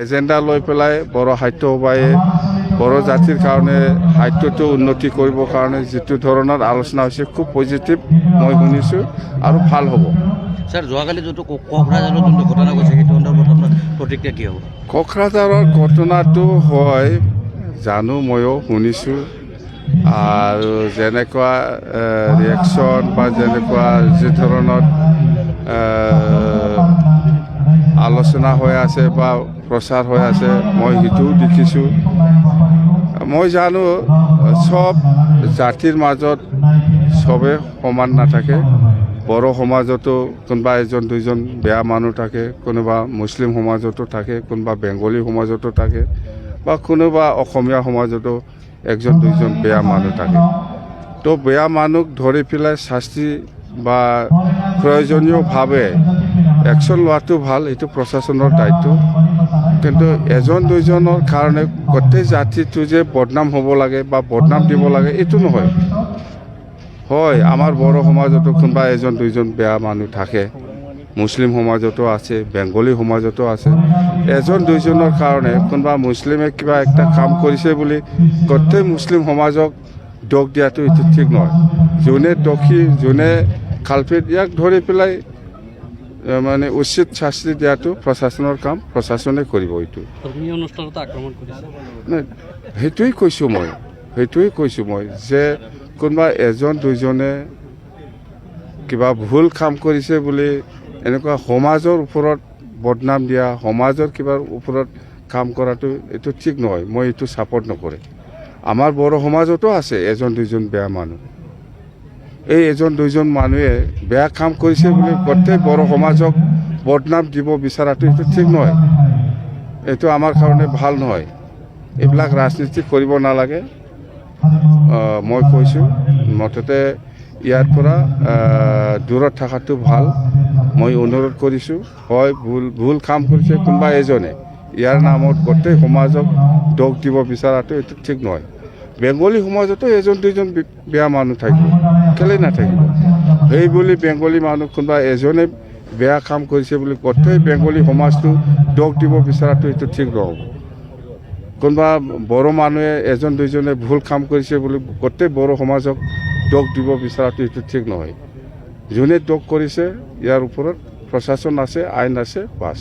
Agenda লৈ পেলাই বড়ো সাহিত্য সভায়ে বড়ো জাতিৰ কাৰণে সাহিত্যটো উন্নতি কৰিবৰ কাৰণে যিটো ধৰণৰ আলোচনা হৈছে খুব পজিটিভ মই শুনিছোঁ আৰু ভাল হ'ব। স্যাৰ যোৱাকালি যোনটো কোকৰাঝাৰৰ যোনটো ঘটনা গৈছে সেইটো সন্দৰ্ভত আপোনাৰ প্ৰতিক্ৰিয়া কি হ'ব? কোকৰাঝাৰৰ ঘটনাটো হয় জানো, ময়ো শুনিছোঁ আৰু যেনেকুৱা ৰিয়েকশ্যন বা যেনেকুৱা যি ধৰণৰ আলোচনা হৈ আছে বা প্ৰচাৰ হৈ আছে মই সেইটোও দেখিছোঁ। মই জানো চব জাতিৰ মাজত চবে সমান নাথাকে। বড়ো সমাজতো কোনোবা এজন দুজন বেয়া মানুহ থাকে, কোনোবা মুছলিম সমাজতো থাকে, কোনোবা বেংগলী সমাজতো থাকে বা কোনোবা অসমীয়া সমাজতো একজন দুজন বেয়া মানুহ থাকে। তো বেয়া মানুহক ধৰি পেলাই শাস্তি বা প্ৰয়োজনীয়ভাৱে একশ্যন লোৱাটো ভাল, এইটো প্ৰশাসনৰ দায়িত্ব। কিন্তু এজন দুজনৰ কাৰণে গোটেই জাতিটো যে বদনাম হ'ব লাগে বা বদনাম দিব লাগে এইটো নহয়। হয়, আমাৰ বড়ো সমাজতো কোনোবা এজন দুজন বেয়া মানুহ থাকে, মুছলিম সমাজতো আছে, বেংগলী সমাজতো আছে। এজন দুজনৰ কাৰণে কোনোবা মুছলিমে কিবা একটা কাম কৰিছে বুলি গোটেই মুছলিম সমাজক দোষ দিয়াটো এইটো ঠিক নহয়। যোনে দোষী, যোনে কালপিত, ইয়াক ধৰি পেলাই মানে উচিত শাস্তি দিয়াটো প্ৰশাসনৰ কাম, প্ৰশাসনে কৰিব। এইটো ধৰ্মীয় অনুষ্ঠানতো আক্ৰমণ কৰিছে। সেইটোৱেই কৈছোঁ মই যে কোনোবা এজন দুজনে কিবা ভুল কাম কৰিছে বুলি এনেকুৱা সমাজৰ ওপৰত বদনাম দিয়া, সমাজৰ কিবাৰ ওপৰত কাম কৰাটো এইটো ঠিক নহয়। মই এইটো ছাপৰ্ট নকৰে। আমাৰ বড়ো সমাজতো আছে এজন দুজন বেয়া মানুহ। এই এজন দুজন মানুহে বেয়া কাম কৰিছে বুলি গোটেই বড়ো সমাজক বদনাম দিব বিচৰাটো এইটো ঠিক নহয়। এইটো আমাৰ কাৰণে ভাল নহয়। এইবিলাক ৰাজনীতি কৰিব নালাগে। মই কৈছোঁ মুঠতে ইয়াৰ পৰা দূৰত থকাটো ভাল। মই অনুৰোধ কৰিছোঁ, হয় ভুল কাম কৰিছে কোনোবা এজনে, ইয়াৰ নামত গোটেই সমাজক দোষ দিব বিচৰাটো এইটো ঠিক নহয়। বেংগলী সমাজতো এজন দুজন বেয়া মানুহ থাকিব, কেলেই নাথাকিব। সেই বুলি বেংগলী মানুহ কোনোবা এজনে বেয়া কাম কৰিছে বুলি গোটেই বেংগলী সমাজটো দোষ দিব বিচৰাটো এইটো ঠিক নহ'ব। কোনোবা বড়ো মানুহে এজন দুজনে ভুল কাম কৰিছে বুলি গোটেই বড়ো সমাজক দোষ দিব বিচৰাটো এইটো ঠিক নহয়। যোনে দোষ কৰিছে ইয়াৰ ওপৰত প্ৰশাসন আছে, আইন আছে, বাছ।